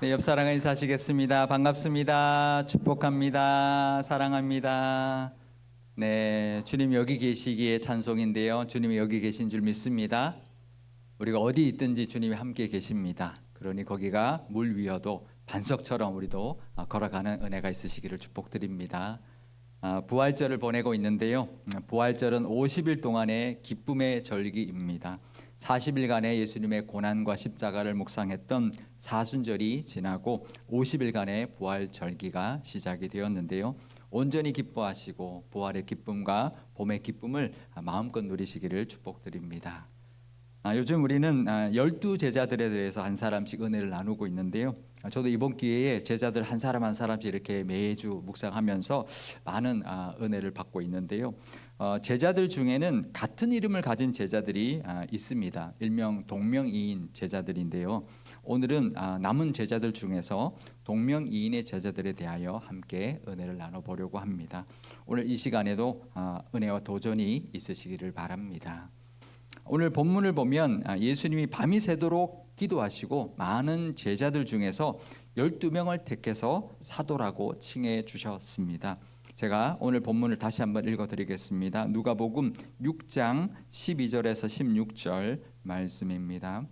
네, 옆 사람과 인사하시겠습니다. 반갑습니다. 축복합니다. 사랑합니다. 네, 주님 여기 계시기에 찬송인데요. 주님이 여기 계신 줄 믿습니다. 우리가 어디 있든지 주님이 함께 계십니다. 그러니 거기가 물 위여도 반석처럼 우리도 걸어가는 은혜가 있으시기를 축복드립니다. 부활절을 보내고 있는데요. 부활절은 50일 동안의 기쁨의 절기입니다. 40일간의 예수님의 고난과 십자가를 묵상했던 사순절이 지나고 50일간의 부활절기가 시작이 되었는데요. 온전히 기뻐하시고 부활의 기쁨과 봄의 기쁨을 마음껏 누리시기를 축복드립니다. 요즘 우리는 12제자들에 대해서 한 사람씩 은혜를 나누고 있는데요. 저도 이번 기회에 제자들 한 사람 한 사람씩 이렇게 매주 묵상하면서 많은 은혜를 받고 있는데요. 제자들 중에는 같은 이름을 가진 제자들이 있습니다. 일명 동명이인 제자들인데요. 오늘은 남은 제자들 중에서 동명이인의 제자들에 대하여 함께 은혜를 나눠보려고 합니다. 오늘 이 시간에도 은혜와 도전이 있으시기를 바랍니다. 오늘 본문을 보면 예수님이 밤이 새도록 기도하시고 많은 제자들 중에서 12명을 택해서 사도라고 칭해 주셨습니다. 제가 오늘 본문을 다시 한번 읽어드리겠습니다. 누가복음 6장 12절에서 16절 말씀입니다.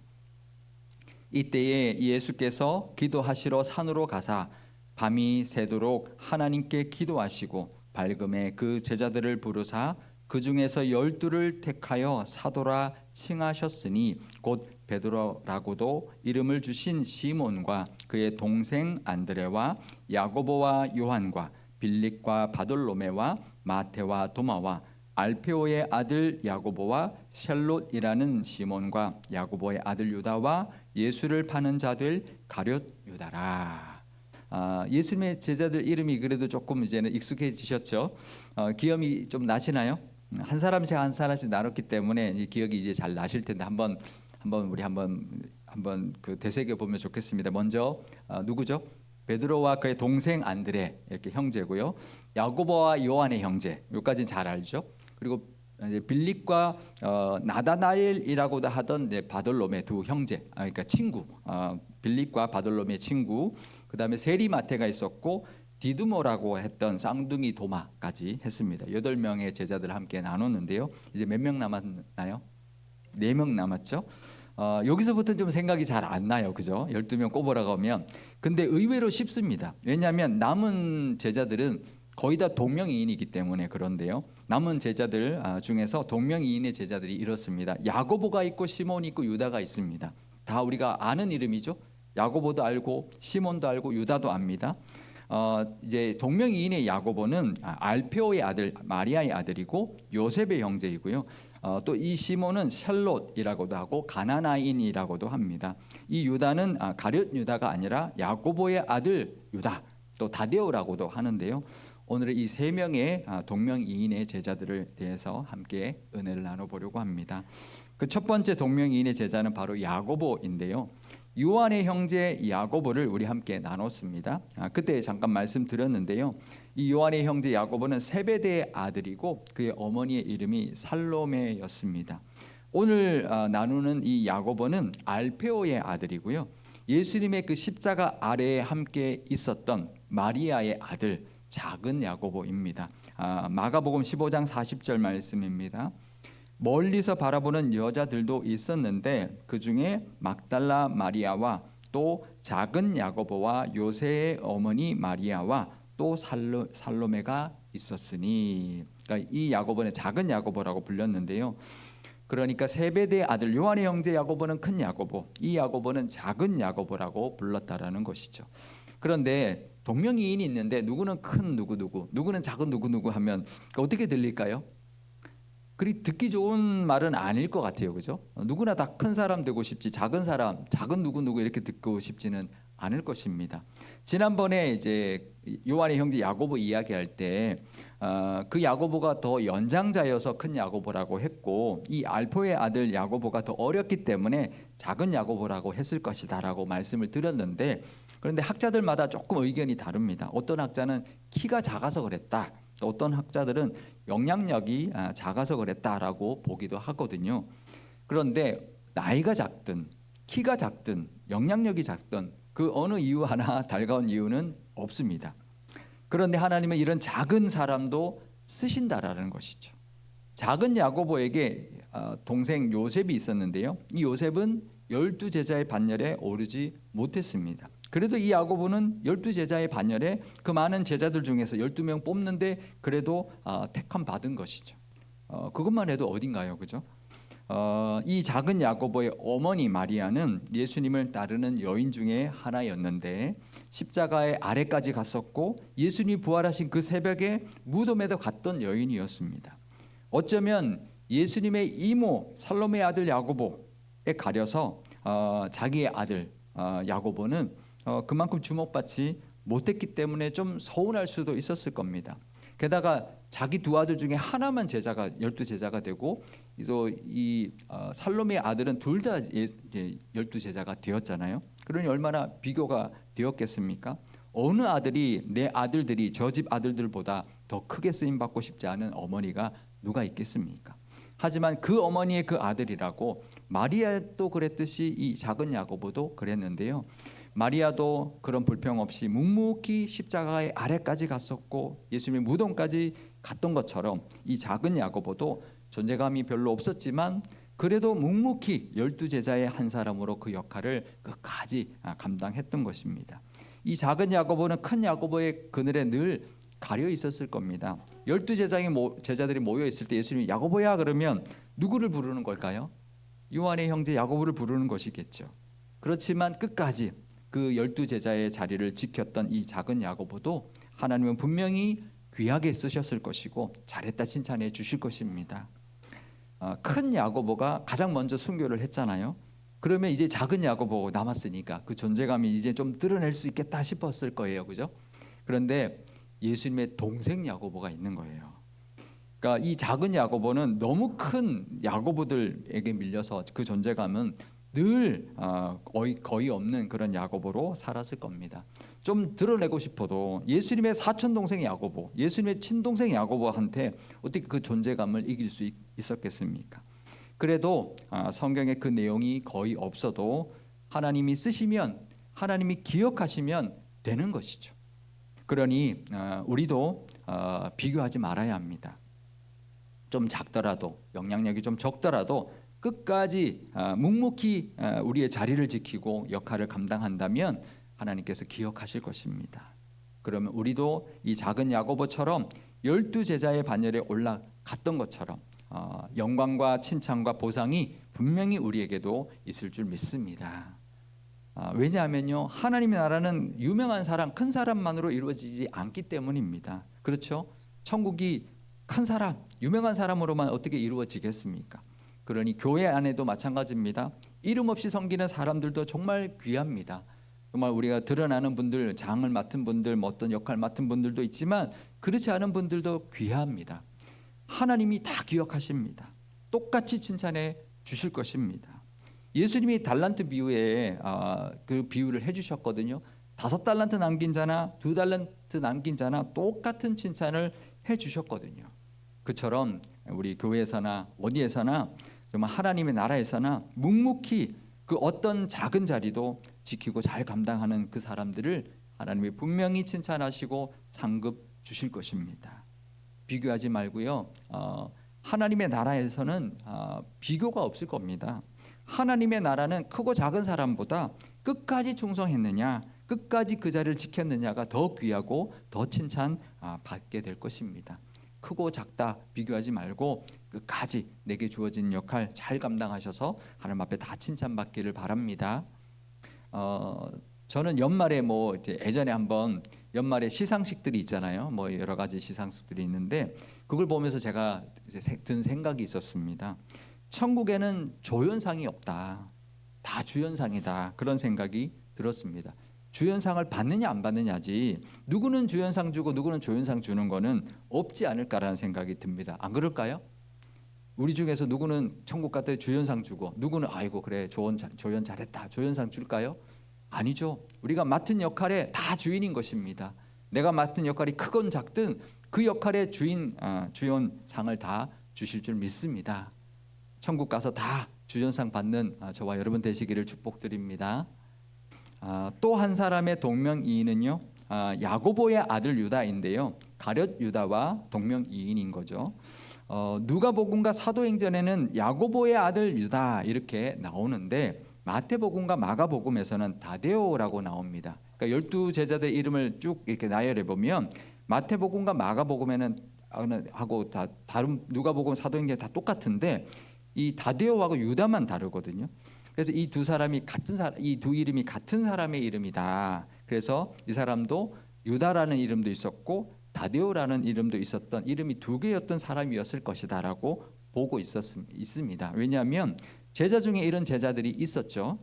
이때에 예수께서 기도하시러 산으로 가사 밤이 새도록 하나님께 기도하시고 밝음에 그 제자들을 부르사 그 중에서 12를 택하여 사도라 칭하셨으니 곧 베드로라고도 이름을 주신 시몬과 그의 동생 안드레와 야고보와 요한과 빌립과 바돌로메와 마테와 도마와 알페오의 아들 야고보와 셀롯이라는 시몬과 야고보의 아들 유다와 예수를 파는 자들 가룟 유다라. 예수님의 제자들 이름이 그래도 조금 이제는 익숙해지셨죠? 기억이 좀 나시나요? 한 사람씩 한 사람씩 나눴기 때문에 이 기억이 이제 잘 나실 텐데 한번 우리 그 되새겨 보면 좋겠습니다. 먼저 누구죠? 베드로와 그의 동생 안드레 이렇게 형제고요. 야고보와 요한의 형제 여기까지는 잘 알죠. 그리고 이제 빌립과 나다나엘이라고도 하던 바돌로메 두 형제, 그러니까 친구, 빌립과 바돌로메 친구. 그다음에 세리마테가 있었고 디두모라고 했던 쌍둥이 도마까지 했습니다. 8명의 제자들 함께 나눴는데요. 이제 몇 명 남았나요? 4명 남았죠. 여기서부터 좀 생각이 잘 안 나요, 그죠? 12명 꼽으라고 하면. 근데 의외로 쉽습니다. 왜냐하면 남은 제자들은 거의 다 동명이인이기 때문에 그런데요. 남은 제자들 중에서 동명이인의 제자들이 이렇습니다. 야고보가 있고 시몬이 있고 유다가 있습니다. 다 우리가 아는 이름이죠. 야고보도 알고 시몬도 알고 유다도 압니다. 이제 동명이인의 야고보는 알페오의 아들 마리아의 아들이고 요셉의 형제이고요. 또 이 시몬은 셀롯이라고도 하고 가나나인이라고도 합니다. 이 유다는 가룟 유다가 아니라 야고보의 아들 유다, 또 다데오라고도 하는데요. 오늘은 이 3명의 동명이인의 제자들을 대해서 함께 은혜를 나눠보려고 합니다. 그 첫 번째 동명이인의 제자는 바로 야고보인데요. 요한의 형제 야고보를 우리 함께 나눴습니다. 그때 잠깐 말씀드렸는데요. 이 요한의 형제 야고보는 세베대의 아들이고 그의 어머니의 이름이 살로메였습니다. 오늘 나누는 이 야고보는 알페오의 아들이고요. 예수님의 그 십자가 아래에 함께 있었던 마리아의 아들 작은 야고보입니다. 마가복음 15장 40절 말씀입니다. 멀리서 바라보는 여자들도 있었는데 그 중에 막달라 마리아와 또 작은 야고보와 요새의 어머니 마리아와 또 살로메가 있었으니, 그러니까 이 야고보는 작은 야고보라고 불렸는데요. 그러니까 세베대의 아들 요한의 형제 야고보는 큰 야고보, 이 야고보는 작은 야고보라고 불렀다라는 것이죠. 그런데 동명이인이 있는데 누구는 큰 누구는 작은 누구 하면 어떻게 들릴까요? 그리 듣기 좋은 말은 아닐 것 같아요, 그죠? 누구나 다 큰 사람 되고 싶지 작은 사람, 작은 누구 이렇게 듣고 싶지는 않을 것입니다. 지난번에 이제 요한의 형제 야고보 이야기할 때 그 야고보가 더 연장자여서 큰 야고보라고 했고 이 알포의 아들 야고보가 더 어렸기 때문에 작은 야고보라고 했을 것이다라고 말씀을 드렸는데, 그런데 학자들마다 조금 의견이 다릅니다. 어떤 학자는 키가 작아서 그랬다. 어떤 학자들은 영향력이 작아서 그랬다라고 보기도 하거든요. 그런데 나이가 작든 키가 작든 영향력이 작든 그 어느 이유 하나 달가운 이유는 없습니다. 그런데 하나님은 이런 작은 사람도 쓰신다라는 것이죠. 작은 야고보에게 동생 요셉이 있었는데요. 이 요셉은 12제자의 반열에 오르지 못했습니다. 그래도 이 야고보는 12제자의 반열에 그 많은 제자들 중에서 12명 뽑는데 그래도 택함 받은 것이죠. 그것만 해도 어딘가요, 그죠? 이 작은 야고보의 어머니 마리아는 예수님을 따르는 여인 중에 하나였는데 십자가의 아래까지 갔었고 예수님이 부활하신 그 새벽에 무덤에도 갔던 여인이었습니다. 어쩌면 예수님의 이모 살로메 아들 야고보에 가려서 자기의 아들 야고보는 그만큼 주목받지 못했기 때문에 좀 서운할 수도 있었을 겁니다. 게다가 자기 두 아들 중에 하나만 제자가 12제자가 되고 또 이 살로메의 아들은 둘 다 12제자가 되었잖아요. 그러니 얼마나 비교가 되었겠습니까? 어느 아들이 내 아들들이 저 집 아들들보다 더 크게 쓰임 받고 싶지 않은 어머니가 누가 있겠습니까? 하지만 그 어머니의 그 아들이라고 마리아도 그랬듯이 이 작은 야고보도 그랬는데요. 마리아도 그런 불평 없이 묵묵히 십자가의 아래까지 갔었고 예수님의 무덤까지 갔던 것처럼 이 작은 야고보도 존재감이 별로 없었지만 그래도 묵묵히 12제자의 한 사람으로 그 역할을 끝까지 감당했던 것입니다. 이 작은 야고보는 큰 야고보의 그늘에 늘 가려 있었을 겁니다. 12제자들이 모여 있을 때 예수님이 야고보야 그러면 누구를 부르는 걸까요? 요한의 형제 야고보를 부르는 것이겠죠. 그렇지만 끝까지 그 12제자의 자리를 지켰던 이 작은 야고보도 하나님은 분명히 귀하게 쓰셨을 것이고 잘했다 칭찬해 주실 것입니다. 큰 야고보가 가장 먼저 순교를 했잖아요. 그러면 이제 작은 야고보 남았으니까 그 존재감이 이제 좀 드러낼 수 있겠다 싶었을 거예요, 그죠? 그런데 예수님의 동생 야고보가 있는 거예요. 그러니까 이 작은 야고보는 너무 큰 야고보들에게 밀려서 그 존재감은 늘 거의 없는 그런 야고보로 살았을 겁니다. 좀 드러내고 싶어도 예수님의 사촌 동생 야고보, 예수님의 친동생 야고보한테 어떻게 그 존재감을 이길 수 있었겠습니까? 그래도 성경에 그 내용이 거의 없어도 하나님이 쓰시면 하나님이 기억하시면 되는 것이죠. 그러니 우리도 비교하지 말아야 합니다. 좀 작더라도 영향력이 좀 적더라도 끝까지 묵묵히 우리의 자리를 지키고 역할을 감당한다면 하나님께서 기억하실 것입니다. 그러면 우리도 이 작은 야고보처럼 12제자의 반열에 올라갔던 것처럼 영광과 칭찬과 보상이 분명히 우리에게도 있을 줄 믿습니다. 왜냐하면요, 하나님의 나라는 유명한 사람, 큰 사람만으로 이루어지지 않기 때문입니다. 그렇죠? 천국이 큰 사람, 유명한 사람으로만 어떻게 이루어지겠습니까? 그러니 교회 안에도 마찬가지입니다. 이름 없이 섬기는 사람들도 정말 귀합니다. 정말 우리가 드러나는 분들, 장을 맡은 분들, 뭐 어떤 역할 맡은 분들도 있지만 그렇지 않은 분들도 귀합니다. 하나님이 다 기억하십니다. 똑같이 칭찬해 주실 것입니다. 예수님이 달란트 비유에 그 비유를 해주셨거든요. 5달란트 남긴 자나 2달란트 남긴 자나 똑같은 칭찬을 해주셨거든요. 그처럼 우리 교회에서나 어디에서나 정말 하나님의 나라에서나 묵묵히 그 어떤 작은 자리도 지키고 잘 감당하는 그 사람들을 하나님이 분명히 칭찬하시고 상급 주실 것입니다. 비교하지 말고요. 하나님의 나라에서는 비교가 없을 겁니다. 하나님의 나라는 크고 작은 사람보다 끝까지 충성했느냐, 끝까지 그 자리를 지켰느냐가 더 귀하고 더 칭찬 받게 될 것입니다. 크고 작다 비교하지 말고 끝까지 내게 주어진 역할 잘 감당하셔서 하나님 앞에 다 칭찬받기를 바랍니다. 저는 연말에 이제 예전에 한번 연말에 시상식들이 있잖아요. 여러 가지 시상식들이 있는데 그걸 보면서 제가 든 생각이 있었습니다. 천국에는 조연상이 없다. 다 주연상이다. 그런 생각이 들었습니다. 주연상을 받느냐 안 받느냐지 누구는 주연상 주고 누구는 조연상 주는 거는 없지 않을까라는 생각이 듭니다. 안 그럴까요? 우리 중에서 누구는 천국 갈 때 주연상 주고 누구는 아이고 그래 조연 잘했다 조연상 줄까요? 아니죠. 우리가 맡은 역할에 다 주인인 것입니다. 내가 맡은 역할이 크건 작든 그 역할의 주연상을 다 주실 줄 믿습니다. 천국 가서 다 주연상 받는 저와 여러분 되시기를 축복드립니다. 또 한 사람의 동명이인은요, 야고보의 아들 유다인데요, 가룟 유다와 동명이인인 거죠. 누가복음과 사도행전에는 야고보의 아들 유다 이렇게 나오는데 마태복음과 마가복음에서는 다데오라고 나옵니다. 그러니까 12 제자들 이름을 쭉 이렇게 나열해 보면 마태복음과 마가복음에는 하고 다 다른 누가복음, 사도행전 다 똑같은데 이 다데오하고 유다만 다르거든요. 그래서 이 두 사람이 이 두 이름이 같은 사람의 이름이다. 그래서 이 사람도 유다라는 이름도 있었고 다데오라는 이름도 있었던, 이름이 두 개였던 사람이었을 것이다라고 보고 있습니다. 왜냐하면 제자 중에 이런 제자들이 있었죠.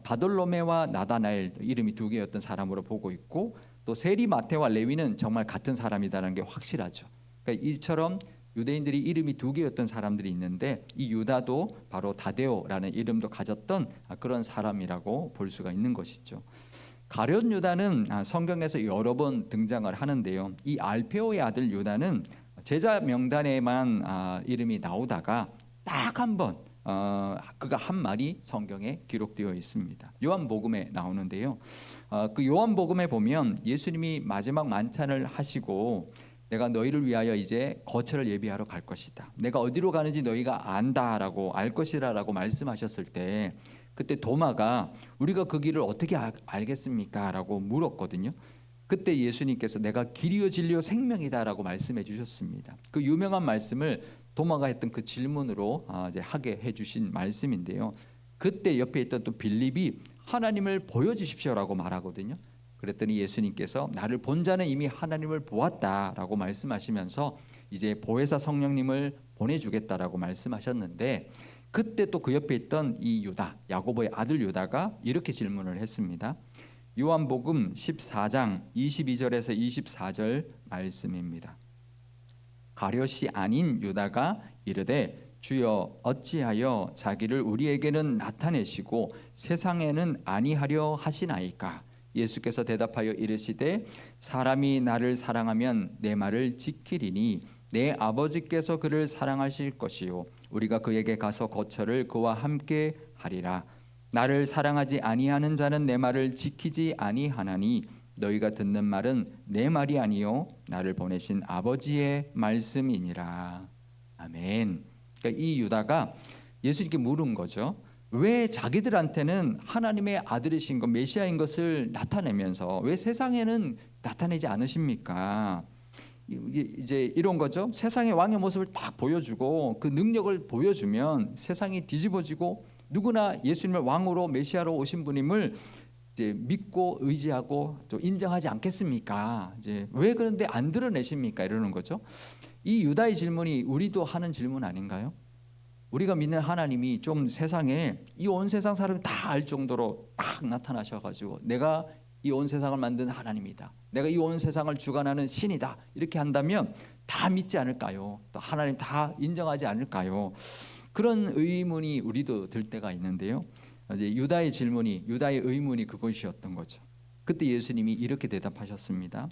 바돌로메와 나다나엘, 이름이 두 개였던 사람으로 보고 있고, 또 세리, 마테와 레위는 정말 같은 사람이다라는 게 확실하죠. 그러니까 이처럼 유대인들이 이름이 두 개였던 사람들이 있는데 이 유다도 바로 다데오라는 이름도 가졌던 그런 사람이라고 볼 수가 있는 것이죠. 가룟 유다는 성경에서 여러 번 등장을 하는데요. 이 알페오의 아들 유다는 제자 명단에만 이름이 나오다가 딱 한 번 그가 한 말이 성경에 기록되어 있습니다. 요한복음에 나오는데요. 그 요한복음에 보면 예수님이 마지막 만찬을 하시고 내가 너희를 위하여 이제 거처를 예비하러 갈 것이다. 내가 어디로 가는지 너희가 안다라고, 알 것이라라고 말씀하셨을 때 그때 도마가 우리가 그 길을 어떻게 알겠습니까? 라고 물었거든요. 그때 예수님께서 내가 길이요 진리요 생명이다라고 말씀해 주셨습니다. 그 유명한 말씀을 도마가 했던 그 질문으로 이제 하게 해주신 말씀인데요. 그때 옆에 있던 또 빌립이 하나님을 보여주십시오라고 말하거든요. 그랬더니 예수님께서 나를 본 자는 이미 하나님을 보았다라고 말씀하시면서 이제 보혜사 성령님을 보내주겠다라고 말씀하셨는데, 그때 또 그 옆에 있던 이 유다, 야고보의 아들 유다가 이렇게 질문을 했습니다. 요한복음 14장 22절에서 24절 말씀입니다. 가룟이 아닌 유다가 이르되 주여 어찌하여 자기를 우리에게는 나타내시고 세상에는 아니하려 하시나이까? 예수께서 대답하여 이르시되 사람이 나를 사랑하면 내 말을 지키리니 내 아버지께서 그를 사랑하실 것이요 우리가 그에게 가서 거처를 그와 함께 하리라. 나를 사랑하지 아니하는 자는 내 말을 지키지 아니하나니 너희가 듣는 말은 내 말이 아니요 나를 보내신 아버지의 말씀이니라. 아멘. 그러니까 이 유다가 예수님께 물은 거죠. 왜 자기들한테는 하나님의 아들이신 것, 메시아인 것을 나타내면서 왜 세상에는 나타내지 않으십니까? 이제 이런 거죠. 세상의 왕의 모습을 딱 보여주고 그 능력을 보여주면 세상이 뒤집어지고 누구나 예수님을 왕으로 메시아로 오신 분임을 이제 믿고 의지하고 또 인정하지 않겠습니까? 이제 왜 그런데 안 드러내십니까? 이러는 거죠. 이 유다의 질문이 우리도 하는 질문 아닌가요? 우리가 믿는 하나님이 좀 세상에 이 온 세상 사람이 다 알 정도로 딱 나타나셔가지고 내가 이 온 세상을 만든 하나님이다, 내가 이 온 세상을 주관하는 신이다, 이렇게 한다면 다 믿지 않을까요? 또 하나님 다 인정하지 않을까요? 그런 의문이 우리도 들 때가 있는데요. 이제 유다의 질문이, 유다의 의문이 그것이었던 거죠. 그때 예수님이 이렇게 대답하셨습니다.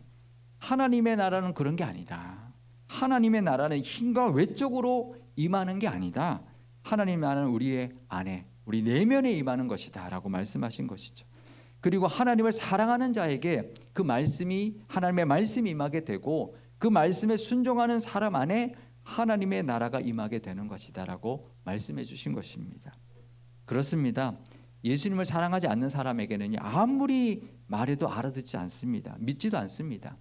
하나님의 나라는 그런 게 아니다. 하나님의 나라는 힘과 외적으로 임하는 게 아니다. 하나님의 나라는 우리의 안에, 우리 내면에 임하는 것이다 라고 말씀하신 것이죠. 그리고 하나님을 사랑하는 자에게 그 말씀이, 하나님의 말씀이 임하게 되고 그 말씀에 순종하는 사람 안에 하나님의 나라가 임하게 되는 것이다 라고 말씀해 주신 것입니다. 그렇습니다. 예수님을 사랑하지 않는 사람에게는 아무리 말해도 알아듣지 않습니다. 믿지도 않습니다.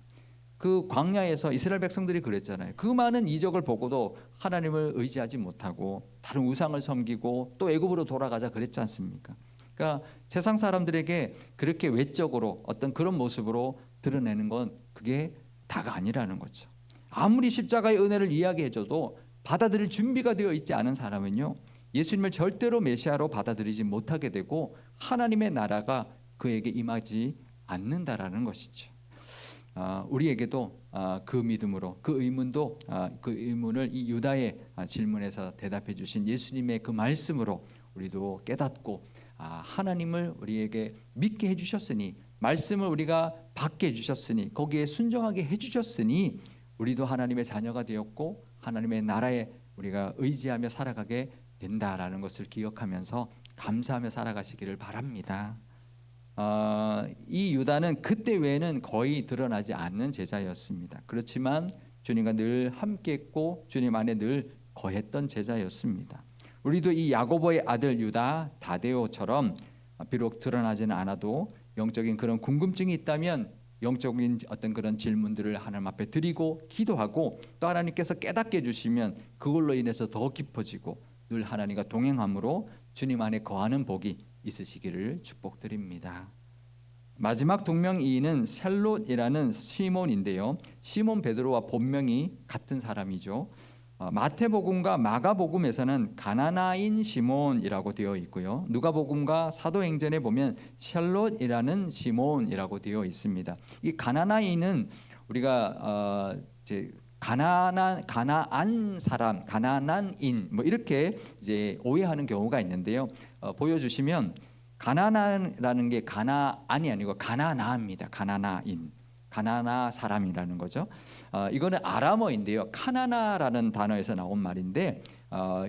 그 광야에서 이스라엘 백성들이 그랬잖아요. 그 많은 이적을 보고도 하나님을 의지하지 못하고 다른 우상을 섬기고 또 애굽으로 돌아가자 그랬지 않습니까? 그러니까 세상 사람들에게 그렇게 외적으로 어떤 그런 모습으로 드러내는 건 그게 다가 아니라는 거죠. 아무리 십자가의 은혜를 이야기해줘도 받아들일 준비가 되어 있지 않은 사람은요, 예수님을 절대로 메시아로 받아들이지 못하게 되고 하나님의 나라가 그에게 임하지 않는다라는 것이죠. 우리에게도 그 믿음으로 그 의문도 그 의문을 이 유다의 질문에서 대답해 주신 예수님의 그 말씀으로 우리도 깨닫고 하나님을 우리에게 믿게 해주셨으니, 말씀을 우리가 받게 해주셨으니, 거기에 순종하게 해주셨으니 우리도 하나님의 자녀가 되었고 하나님의 나라에 우리가 의지하며 살아가게 된다라는 것을 기억하면서 감사하며 살아가시기를 바랍니다. 이 유다는 그때 외에는 거의 드러나지 않는 제자였습니다. 그렇지만 주님과 늘 함께했고 주님 안에 늘 거했던 제자였습니다. 우리도 이 야고보의 아들 유다 다데오처럼 비록 드러나지는 않아도 영적인 그런 궁금증이 있다면 영적인 어떤 그런 질문들을 하나님 앞에 드리고 기도하고 또 하나님께서 깨닫게 해주시면 그걸로 인해서 더 깊어지고 늘 하나님과 동행함으로 주님 안에 거하는 복이 있으시기를 축복드립니다. 마지막 동명이인은 셀롯이라는 시몬인데요. 시몬 베드로와 본명이 같은 사람이죠. 마태복음과 마가복음에서는 가나나인 시몬이라고 되어 있고요. 누가복음과 사도행전에 보면 셀롯이라는 시몬이라고 되어 있습니다. 이 가나나인은 우리가 이제 가나안 사람, 가나난인 뭐 이렇게 이제 오해하는 경우가 있는데요. 보여주시면 가나나라는 게 가나안이 아니고 가나나입니다. 가나나인. 가나나 사람이라는 거죠. 이거는 아람어인데요. 카나나라는 단어에서 나온 말인데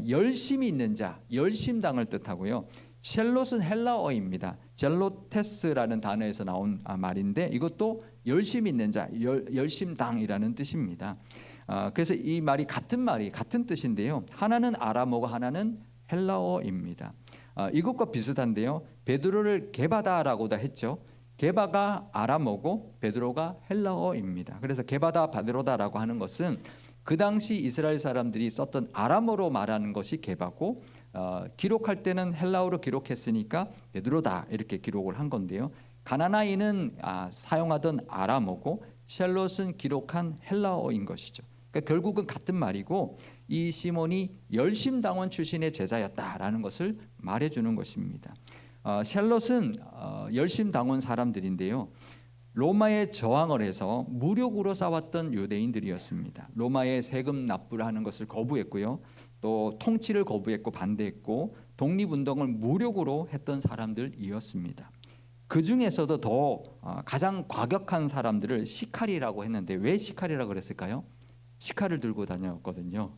열심이 있는 자, 열심당을 뜻하고요. 셀롯은 헬라어입니다. 젤로테스라는 단어에서 나온 말인데 이것도 열심 있는 자, 열심당이라는 뜻입니다. 그래서 이 말이 같은 뜻인데요. 하나는 아람어고 하나는 헬라어입니다. 이것과 비슷한데요. 베드로를 게바다라고도 했죠. 게바가 아람어고 베드로가 헬라어입니다. 그래서 게바다 바드로다라고 하는 것은 그 당시 이스라엘 사람들이 썼던 아람어로 말하는 것이 게바고 기록할 때는 헬라어로 기록했으니까 베드로다 이렇게 기록을 한 건데요. 가나나인은 사용하던 아람어고 셀롯은 기록한 헬라어인 것이죠. 그러니까 결국은 같은 말이고 이 시몬이 열심당원 출신의 제자였다라는 것을 말해주는 것입니다. 셀롯은 열심당원 사람들인데요. 로마에 저항을 해서 무력으로 싸웠던 유대인들이었습니다. 로마에 세금 납부를 하는 것을 거부했고요. 또 통치를 거부했고 반대했고 독립운동을 무력으로 했던 사람들이었습니다. 그 중에서도 더 가장 과격한 사람들을 시칼이라고 했는데 왜 시칼이라고 그랬을까요? 시칼을 들고 다녔거든요.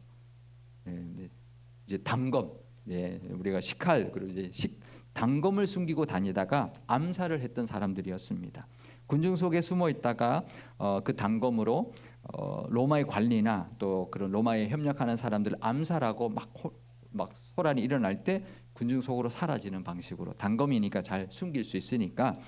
이제 단검, 우리가 시칼 그리고 이제 단검을 숨기고 다니다가 암살을 했던 사람들이었습니다. 군중 속에 숨어 있다가 그 단검으로 로마의 관리나 또 그런 로마에 협력하는 사람들을 암살하고 막 소란이 일어날 때 군중 속으로 사라지는 방식으로 단검이니까 잘 숨길 수 있으니까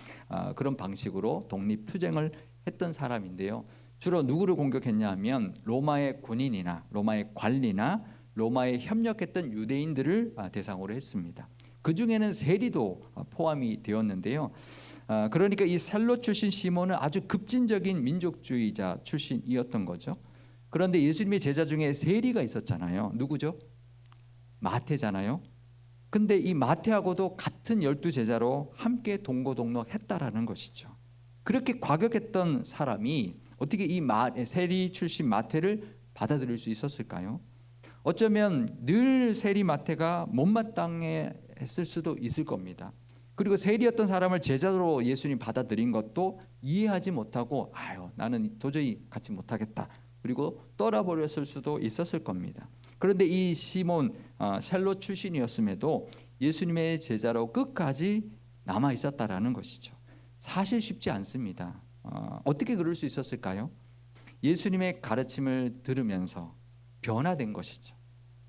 그런 방식으로 독립투쟁을 했던 사람인데요. 주로 누구를 공격했냐 하면 로마의 군인이나 로마의 관리나 로마에 협력했던 유대인들을 대상으로 했습니다. 그 중에는 세리도 포함이 되었는데요. 그러니까 이 셀롯 출신 시몬은 아주 급진적인 민족주의자 출신이었던 거죠. 그런데 예수님의 제자 중에 세리가 있었잖아요. 누구죠? 마태잖아요. 근데 이 마태하고도 같은 12제자로 함께 동고동락했다라는 것이죠. 그렇게 과격했던 사람이 어떻게 이 세리 출신 마태를 받아들일 수 있었을까요? 어쩌면 늘 세리 마태가 못마땅했을 수도 있을 겁니다. 그리고 세리였던 사람을 제자로 예수님 받아들인 것도 이해하지 못하고 나는 도저히 같이 못하겠다. 그리고 떠나버렸을 수도 있었을 겁니다. 그런데 이 시몬 셀롯 출신이었음에도 예수님의 제자로 끝까지 남아 있었다라는 것이죠. 사실 쉽지 않습니다. 어떻게 그럴 수 있었을까요? 예수님의 가르침을 들으면서 변화된 것이죠.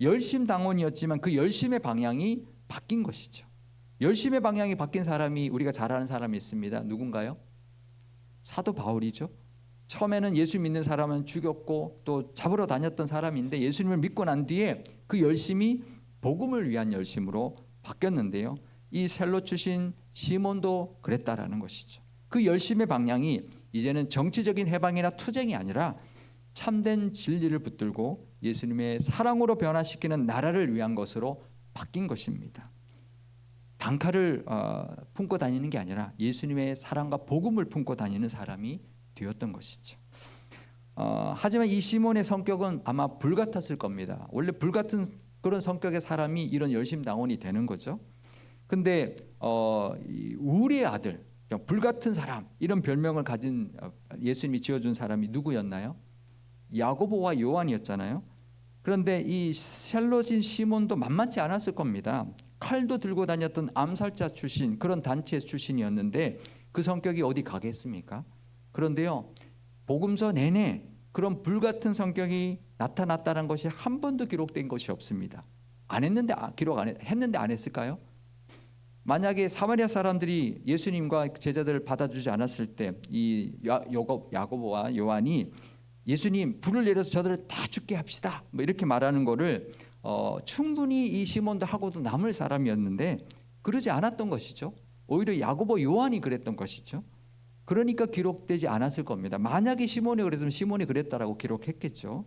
열심당원이었지만 그 열심의 방향이 바뀐 것이죠. 열심의 방향이 바뀐 사람이 우리가 잘 아는 사람이 있습니다. 누군가요? 사도 바울이죠. 처음에는 예수 믿는 사람은 죽였고 또 잡으러 다녔던 사람인데 예수님을 믿고 난 뒤에 그 열심이 복음을 위한 열심으로 바뀌었는데요. 이 셀롯 출신 시몬도 그랬다라는 것이죠. 그 열심의 방향이 이제는 정치적인 해방이나 투쟁이 아니라 참된 진리를 붙들고 예수님의 사랑으로 변화시키는 나라를 위한 것으로 바뀐 것입니다. 단칼을 품고 다니는 게 아니라 예수님의 사랑과 복음을 품고 다니는 사람이 되었던 것이죠. 하지만 이 시몬의 성격은 아마 불같았을 겁니다. 원래 불같은 그런 성격의 사람이 이런 열심당원이 되는 거죠. 근데 우리의 아들, 불같은 사람 이런 별명을 가진 예수님이 지어준 사람이 누구였나요? 야고보와 요한이었잖아요. 그런데 이 셀롯인 시몬도 만만치 않았을 겁니다. 칼도 들고 다녔던 암살자 출신, 그런 단체 출신이었는데 그 성격이 어디 가겠습니까? 그런데요, 복음서 내내 그런 불같은 성격이 나타났다는 것이 한 번도 기록된 것이 없습니다. 안 했는데 했는데 안 했을까요? 만약에 사마리아 사람들이 예수님과 제자들을 받아주지 않았을 때 이 야고보와 요한이 예수님 불을 내려서 저들을 다 죽게 합시다 뭐 이렇게 말하는 거를 충분히 이 시몬도 하고도 남을 사람이었는데 그러지 않았던 것이죠. 오히려 야고보 요한이 그랬던 것이죠. 그러니까 기록되지 않았을 겁니다. 만약에 시몬이 그랬으면 시몬이 그랬다라고 기록했겠죠.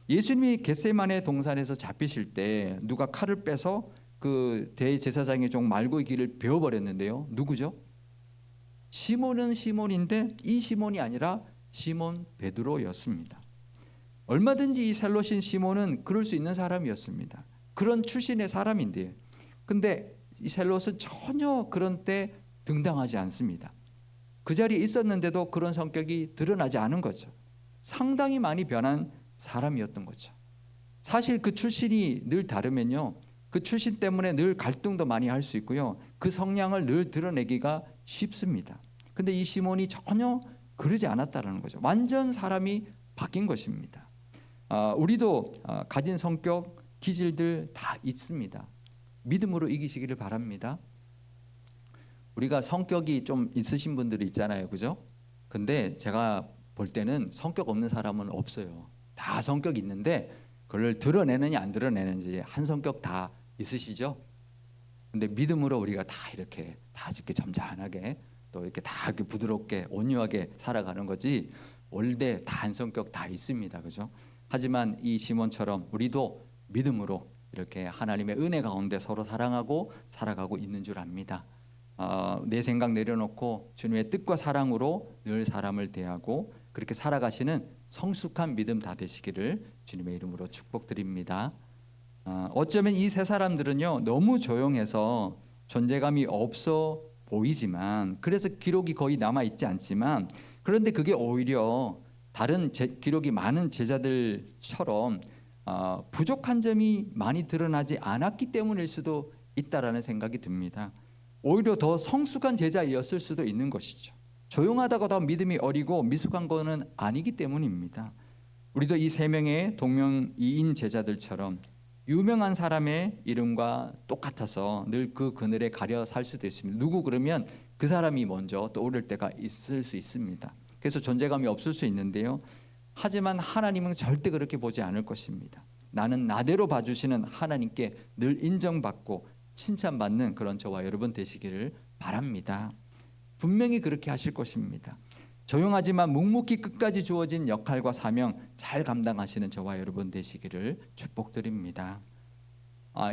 예수님이 겟세마네 동산에서 잡히실 때 누가 칼을 빼서 그 대제사장의 종 말고의 길을 베어버렸는데요. 누구죠? 시몬은 시몬인데 이 시몬이 아니라 시몬 베드로였습니다. 얼마든지 이 셀롯인 시몬은 그럴 수 있는 사람이었습니다. 그런 출신의 사람인데, 근데 이 셀롯은 전혀 그런 때 등당하지 않습니다. 그 자리에 있었는데도 그런 성격이 드러나지 않은 거죠. 상당히 많이 변한 사람이었던 거죠. 사실 그 출신이 늘 다르면요, 그 출신 때문에 늘 갈등도 많이 할 수 있고요, 그 성향을 늘 드러내기가 쉽습니다. 근데 이 시몬이 전혀 그러지 않았다는 거죠. 완전 사람이 바뀐 것입니다. 우리도 가진 성격, 기질들 다 있습니다. 믿음으로 이기시기를 바랍니다. 우리가 성격이 좀 있으신 분들이 있잖아요, 그죠? 근데 제가 볼 때는 성격 없는 사람은 없어요. 다 성격 있는데 그걸 드러내느냐 안 드러내는지 한 성격 다 있으시죠? 근데 믿음으로 우리가 다 이렇게 점잖하게 또 이렇게 다 이렇게 부드럽게 온유하게 살아가는 거지, 원래 다 한 성격 다 있습니다, 그죠? 하지만 이 시몬처럼 우리도 믿음으로 이렇게 하나님의 은혜 가운데 서로 사랑하고 살아가고 있는 줄 압니다. 내 생각 내려놓고 주님의 뜻과 사랑으로 늘 사람을 대하고 그렇게 살아가시는 성숙한 믿음 다 되시기를 주님의 이름으로 축복드립니다. 어쩌면 이 세 사람들은요, 너무 조용해서 존재감이 없어 보이지만, 그래서 기록이 거의 남아 있지 않지만, 그런데 그게 오히려 다른 기록이 많은 제자들처럼 부족한 점이 많이 드러나지 않았기 때문일 수도 있다라는 생각이 듭니다. 오히려 더 성숙한 제자였을 수도 있는 것이죠. 조용하다고 더 믿음이 어리고 미숙한 거는 아니기 때문입니다. 우리도 이 세 명의 동명이인 제자들처럼 유명한 사람의 이름과 똑같아서 늘 그 그늘에 가려 살 수도 있습니다. 누구 그러면 그 사람이 먼저 떠오를 때가 있을 수 있습니다. 그래서 존재감이 없을 수 있는데요, 하지만 하나님은 절대 그렇게 보지 않을 것입니다. 나는 나대로 봐주시는 하나님께 늘 인정받고 칭찬받는 그런 저와 여러분 되시기를 바랍니다. 분명히 그렇게 하실 것입니다. 조용하지만 묵묵히 끝까지 주어진 역할과 사명 잘 감당하시는 저와 여러분 되시기를 축복드립니다.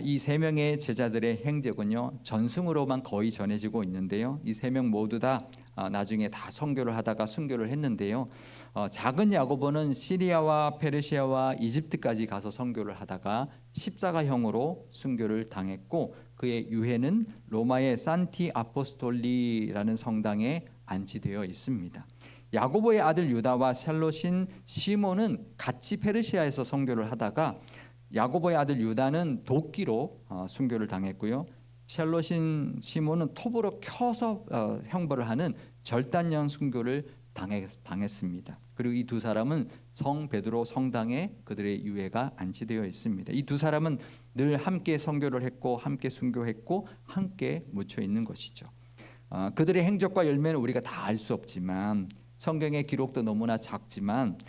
이 세 명의 제자들의 행적은요, 전승으로만 거의 전해지고 있는데요, 이 세 명 모두 다 나중에 다 선교를 하다가 순교를 했는데요, 작은 야고보는 시리아와 페르시아와 이집트까지 가서 선교를 하다가 십자가형으로 순교를 당했고, 그의 유해는 로마의 산티 아포스톨리라는 성당에 안치되어 있습니다. 야고보의 아들 유다와 셀롯인 시몬은 같이 페르시아에서 선교를 하다가 야고보의 아들 유다는 도끼로 순교를 당했고요, 셀롯인 시몬은 톱으로 켜서 형벌을 하는 절단형 순교를 당했습니다. 그리고 이 두 사람은 성 베드로 성당에 그들의 유해가 안치되어 있습니다. 이 두 사람은 늘 함께 선교를 했고 함께 순교했고 함께 묻혀 있는 것이죠. 그들의 행적과 열매는 우리가 다 알 수 없지만, 성경의 기록도 너무나 작지만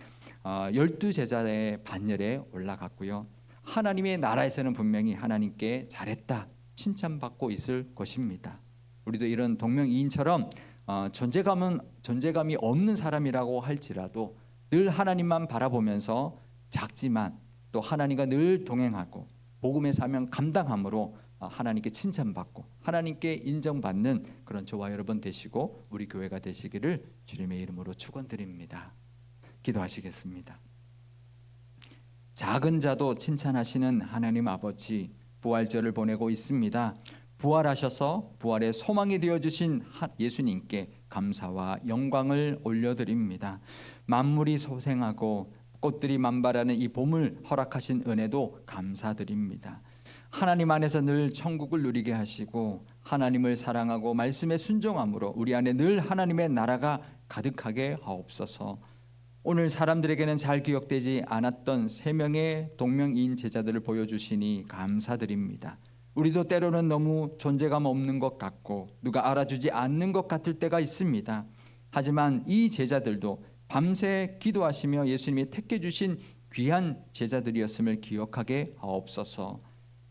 12제자의 반열에 올라갔고요, 하나님의 나라에서는 분명히 하나님께 잘했다 칭찬받고 있을 것입니다. 우리도 이런 동명이인처럼 존재감이 없는 사람이라고 할지라도 늘 하나님만 바라보면서 작지만 또 하나님과 늘 동행하고 복음의 사명 감당함으로 하나님께 칭찬받고 하나님께 인정받는 그런 저와 여러분 되시고 우리 교회가 되시기를 주님의 이름으로 축원드립니다. 기도하시겠습니다. 작은 자도 칭찬하시는 하나님 아버지, 부활절을 보내고 있습니다. 부활하셔서 부활의 소망이 되어주신 예수님께 감사와 영광을 올려드립니다. 만물이 소생하고 꽃들이 만발하는 이 봄을 허락하신 은혜도 감사드립니다. 하나님 안에서 늘 천국을 누리게 하시고 하나님을 사랑하고 말씀에 순종함으로 우리 안에 늘 하나님의 나라가 가득하게 하옵소서. 오늘 사람들에게는 잘 기억되지 않았던 3명의 동명이인 제자들을 보여주시니 감사드립니다. 우리도 때로는 너무 존재감 없는 것 같고 누가 알아주지 않는 것 같을 때가 있습니다. 하지만 이 제자들도 밤새 기도하시며 예수님이 택해 주신 귀한 제자들이었음을 기억하게 하옵소서.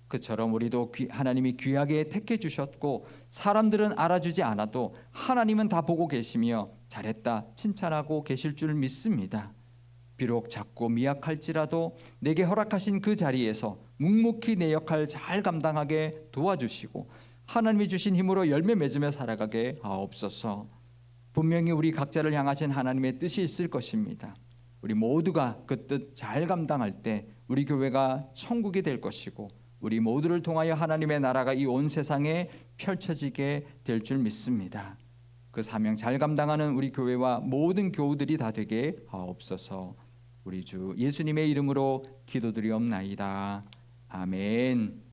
그처럼 우리도 하나님이 귀하게 택해 주셨고 사람들은 알아주지 않아도 하나님은 다 보고 계시며 잘했다 칭찬하고 계실 줄 믿습니다. 비록 작고 미약할지라도 내게 허락하신 그 자리에서 묵묵히 내 역할 잘 감당하게 도와주시고 하나님이 주신 힘으로 열매 맺으며 살아가게 하옵소서. 분명히 우리 각자를 향하신 하나님의 뜻이 있을 것입니다. 우리 모두가 그 뜻 잘 감당할 때 우리 교회가 천국이 될 것이고 우리 모두를 통하여 하나님의 나라가 이 온 세상에 펼쳐지게 될 줄 믿습니다. 그 사명 잘 감당하는 우리 교회와 모든 교우들이 다 되게 하옵소서. 우리 주 예수님의 이름으로 기도드리옵나이다. 아멘.